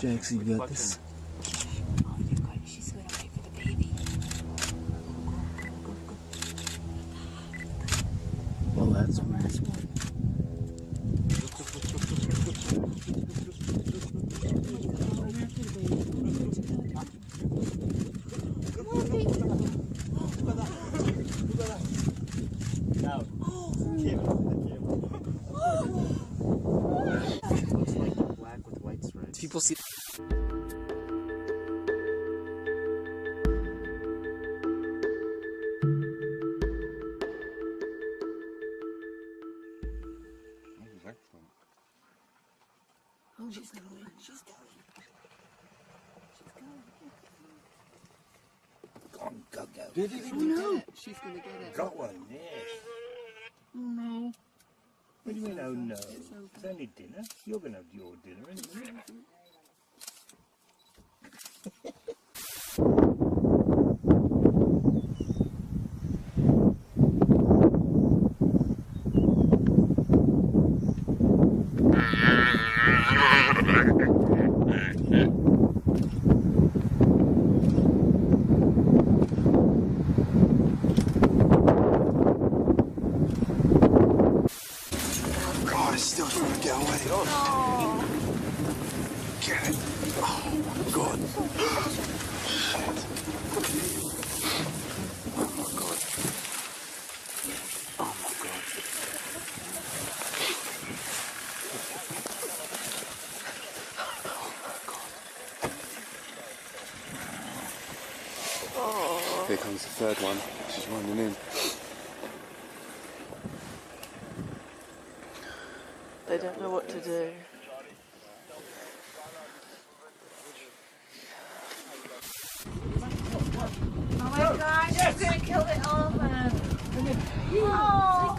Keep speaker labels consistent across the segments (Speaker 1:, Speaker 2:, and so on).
Speaker 1: Jax, you got this.
Speaker 2: Oh, you got it. She's gonna wait for the baby.
Speaker 1: Well, that's weird.
Speaker 3: Looks like black with white stripes.
Speaker 1: People see.
Speaker 2: Oh, she's going. She's going.
Speaker 1: She's
Speaker 2: Oh
Speaker 1: going.
Speaker 2: no, she's gonna get it.
Speaker 4: Got one, yes.
Speaker 2: Oh no.
Speaker 4: What do you mean, oh no? It's only dinner. You're going to have your dinner, isn't it?
Speaker 1: God, it's still trying to get away. Oh. Get it. Oh my God. Shit. Oh my God. Oh my God. Oh. Here comes the third one. She's running in.
Speaker 5: They don't know what to do.
Speaker 2: Oh my gosh, she's gonna kill the elephant. Oh.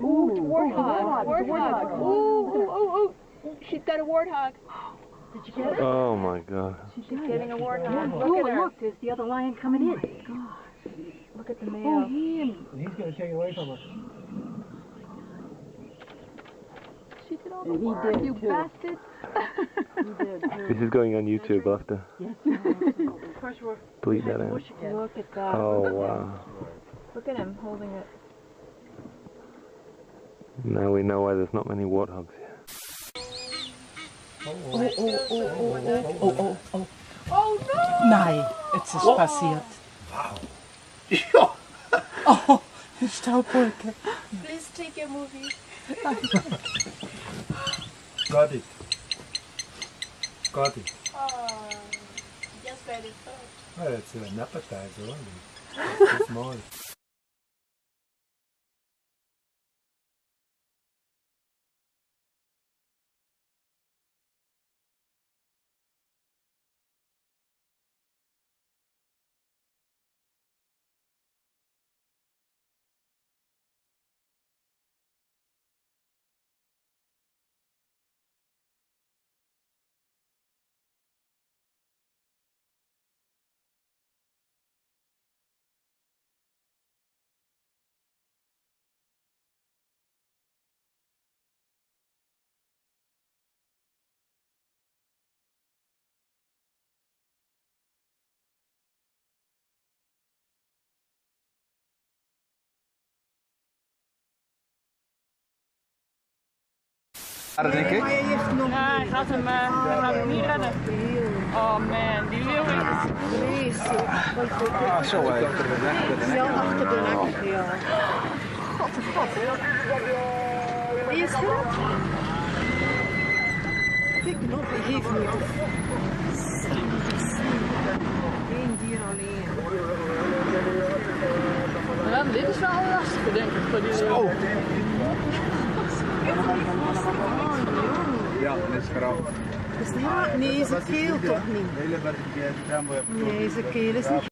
Speaker 5: Warthog. Ooh. She's got a warthog.
Speaker 2: Did you get it?
Speaker 6: Oh my God.
Speaker 5: She's getting a warthog.
Speaker 2: Oh,
Speaker 5: Look at her.
Speaker 2: look, there's the other lion coming in.
Speaker 5: Look at the
Speaker 2: Oh,
Speaker 5: male.
Speaker 2: him.
Speaker 4: And he's going to take it away from her.
Speaker 5: She did all the
Speaker 2: And he
Speaker 5: work,
Speaker 2: did
Speaker 5: you
Speaker 2: too.
Speaker 5: bastard.
Speaker 2: He did too.
Speaker 6: This is going on YouTube after.
Speaker 2: Yes.
Speaker 5: Of course, we're
Speaker 6: Bleed that out.
Speaker 5: Look at that.
Speaker 6: Oh wow.
Speaker 5: Look at him holding it.
Speaker 6: Now we know why there's not many warthogs here.
Speaker 5: Oh no!
Speaker 7: Nein, jetzt ist passiert.
Speaker 4: Wow.
Speaker 7: Oh, Staubwolke.
Speaker 5: Please take your movie.
Speaker 4: Got it. Got it.
Speaker 5: Oh, just read it first.
Speaker 4: Well, it's an appetizer only. It's small.
Speaker 1: Dat denk ik.
Speaker 2: Ja, hij gaat hem niet redden. Oh man, die leeuw is
Speaker 1: Ah, zo hé.
Speaker 2: zo achter de nek. Ja. God. Wie is dat? Kijk nog, hij heeft niet. Eén dier alleen. Ja, dit is wel lastig, denk ik, voor die leeuw.
Speaker 1: Ja, dat is grappig.
Speaker 2: Nee, zijn keel toch niet. Nee, zijn keel is niet.